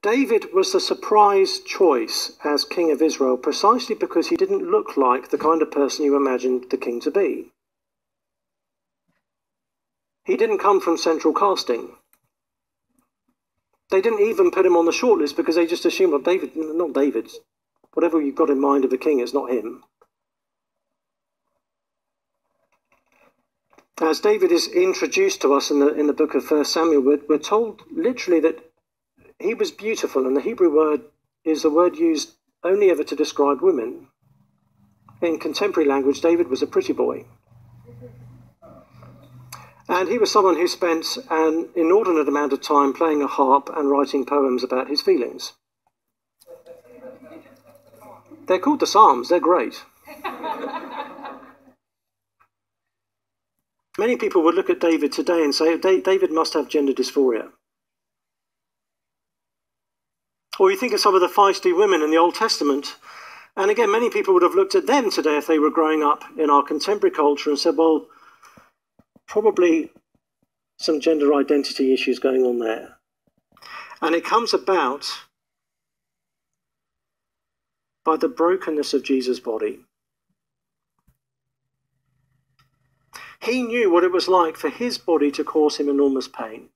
David was a surprise choice as king of Israel precisely because he didn't look like the kind of person you imagined the king to be. He didn't come from central casting. They didn't even put him on the shortlist because they just assumed, well, David, not David. Whatever you've got in mind of a king, it's not him. As David is introduced to us in the book of 1 Samuel, we're told literally that he was beautiful, and the Hebrew word is a word used only ever to describe women. In contemporary language, David was a pretty boy. And he was someone who spent an inordinate amount of time playing a harp and writing poems about his feelings. They're called the Psalms, they're great. Many people would look at David today and say, David must have gender dysphoria. Or you think of some of the feisty women in the Old Testament, and again, many people would have looked at them today if they were growing up in our contemporary culture and said, well, probably some gender identity issues going on there. And it comes about by the brokenness of Jesus' body. He knew what it was like for his body to cause him enormous pain.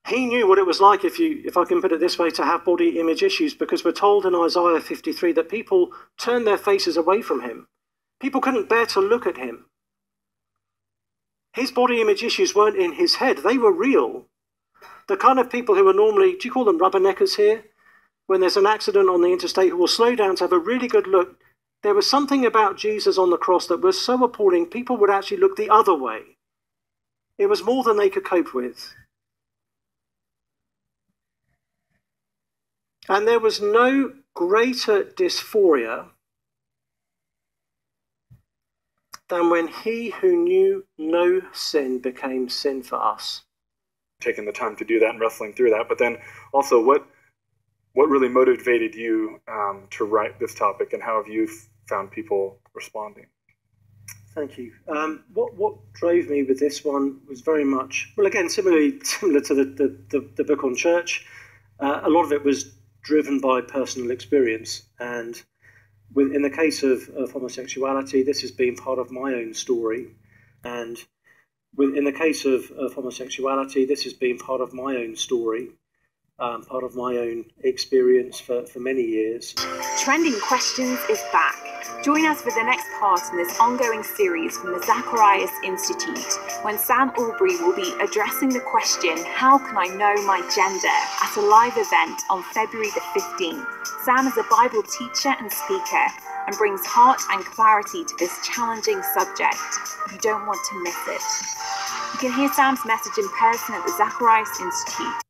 He knew what it was like, if I can put it this way, to have body image issues, because we're told in Isaiah 53 that people turned their faces away from him. People couldn't bear to look at him. His body image issues weren't in his head, they were real. The kind of people who are normally, do you call them rubberneckers here? When there's an accident on the interstate, who will slow down to have a really good look. There was something about Jesus on the cross that was so appalling, people would actually look the other way. It was more than they could cope with. And there was no greater dysphoria than when he who knew no sin became sin for us. Taking the time to do that and wrestling through that, but then also what really motivated you to write this topic, and how have you found people responding? Thank you. What drove me with this one was very much, well, again, similar to the book on church. A lot of it was driven by personal experience, and in the case of homosexuality, this has been part of my own story, and in the case of homosexuality, this has been part of my own story, part of my own experience for many years. Trending Questions is back. Join us for the next part in this ongoing series from the Zacharias Institute, when Sam Allberry will be addressing the question, how can I know my gender, at a live event on February the 15th. Sam is a Bible teacher and speaker and brings heart and clarity to this challenging subject. You don't want to miss it. You can hear Sam's message in person at the Zacharias Institute.